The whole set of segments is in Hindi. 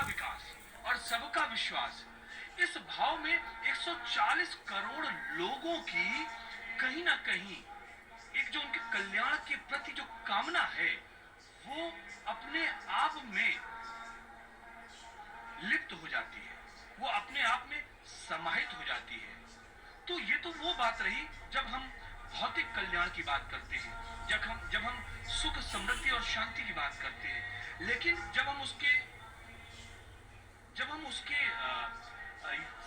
विकास और सबका विश्वास, इस भाव में 140 करोड़ लोगों की कहीं ना कहीं एक जो उनके कल्याण के प्रति जो कामना है वो अपने आप में लिप्त हो जाती है, वो अपने आप में समाहित हो जाती है। तो ये तो वो बात रही जब हम भौतिक कल्याण की बात करते हैं, जब हम सुख समृद्धि और शांति की बात करते हैं। लेकिन जब हम उसके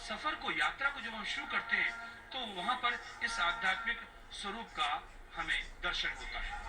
सफर को, यात्रा को जब हम शुरू करते हैं तो वहां पर इस आध्यात्मिक स्वरूप का हमें दर्शन होता है।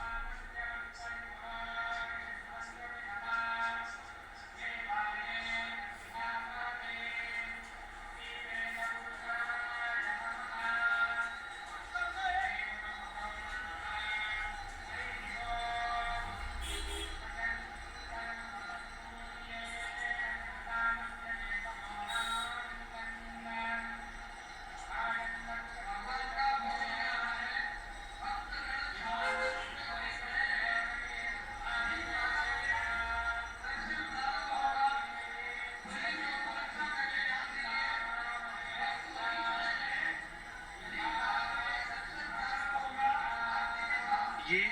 ये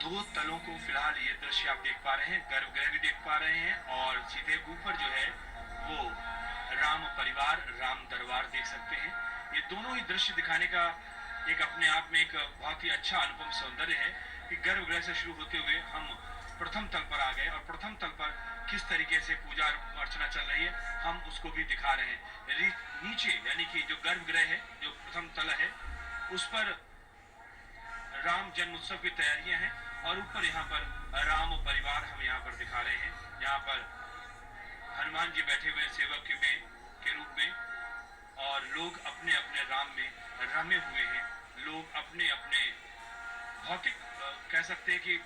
दो तलों को फिलहाल ये दृश्य आप देख पा रहे हैं, गर्भगृह भी देख पा रहे हैं और सीधे ऊपर जो है वो राम परिवार, राम दरबार देख सकते हैं। ये दोनों ही दृश्य दिखाने का एक अपने आप में एक बहुत ही अच्छा अनुपम सौंदर्य है कि गर्भगृह से शुरू होते हुए हम प्रथम तल पर आ गए और प्रथम तल पर किस तरीके से पूजा अर्चना चल रही है हम उसको भी दिखा रहे हैं। नीचे यानी कि जो गर्भगृह है, जो प्रथम तल है, उस पर राम जन्म उत्सव की तैयारियां हैं और ऊपर यहाँ पर राम परिवार हम यहाँ पर दिखा रहे हैं। यहाँ पर हनुमान जी बैठे हुए सेवक के रूप में और लोग अपने अपने राम में रमे हुए हैं। लोग अपने अपने भौतिक कह सकते हैं कि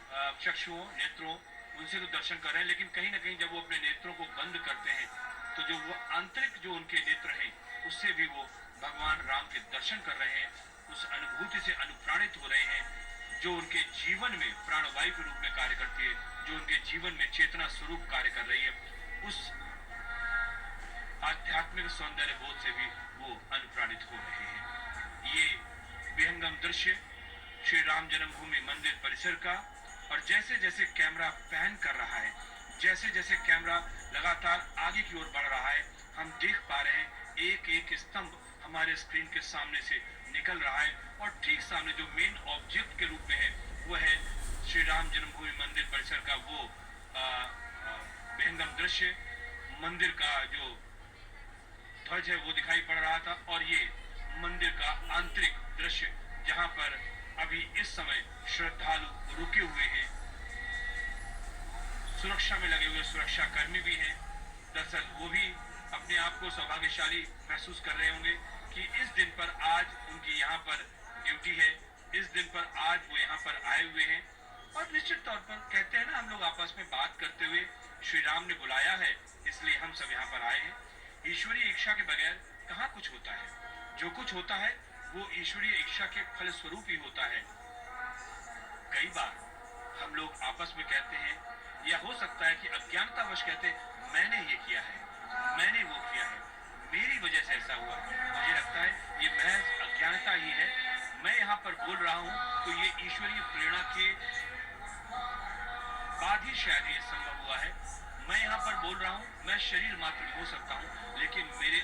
चक्षुओं, नेत्रों, उनसे तो दर्शन कर रहे हैं, लेकिन कहीं ना कहीं जब वो अपने नेत्रों को बंद करते हैं तो जो वो आंतरिक जो उनके नेत्र हैं उससे भी वो भगवान राम के दर्शन कर रहे हैं, उस अनुभूति से अनुप्राणित हो रहे हैं जो उनके जीवन में प्राणवायु के रूप में कार्य करती है, जो उनके जीवन में चेतना स्वरूप कार्य कर रही है। उस आध्यात्मिक सौंदर्य बोध से भी वो अनुप्राणित हो रहे हैं। ये विहंगम दृश्य श्री राम जन्मभूमि मंदिर परिसर का, और जैसे जैसे कैमरा पैन कर रहा है, जैसे जैसे कैमरा लगातार आगे की ओर बढ़ रहा है, हम देख पा रहे हैं एक एक स्तंभ हमारे स्क्रीन के सामने से निकल रहा है और ठीक सामने जो मेन ऑब्जेक्ट के रूप में है वो है श्री राम जन्मभूमि मंदिर परिसर का वो विहंगम दृश्य। मंदिर का जो ध्वज है वो दिखाई पड़ रहा था और ये मंदिर का आंतरिक दृश्य जहां पर अभी इस समय श्रद्धालु रुके हुए हैं, सुरक्षा में लगे हुए सुरक्षा कर्मी भी हैं। दरअसल वो भी अपने आप को सौभाग्यशाली महसूस कर रहे होंगे कि इस दिन पर आज उनकी यहाँ पर ड्यूटी है, इस दिन पर आज वो यहाँ पर आए हुए हैं। और निश्चित तौर पर कहते हैं ना, हम लोग आपस में बात करते हुए श्री राम ने बुलाया है इसलिए हम सब यहाँ पर आए हैं। ईश्वरीय इच्छा के बगैर कहाँ कुछ होता है, जो कुछ होता है वो ईश्वरीय इच्छा के फल स्वरूप ही होता है। कई बार हम लोग आपस में कहते हैं या हो सकता है कि अज्ञानतावश कहते हैं मैंने ये किया है, मैंने वो किया है, मेरी वजह से ऐसा हुआ। मुझे लगता है ये महज अज्ञानता ही है। मैं यहाँ पर बोल रहा हूँ तो ये ईश्वरीय प्रेरणा के बाद ही शायद ये संभव हुआ है। मैं यहाँ पर बोल रहा हूँ, मैं शरीर मात्र हो सकता हूँ लेकिन मेरे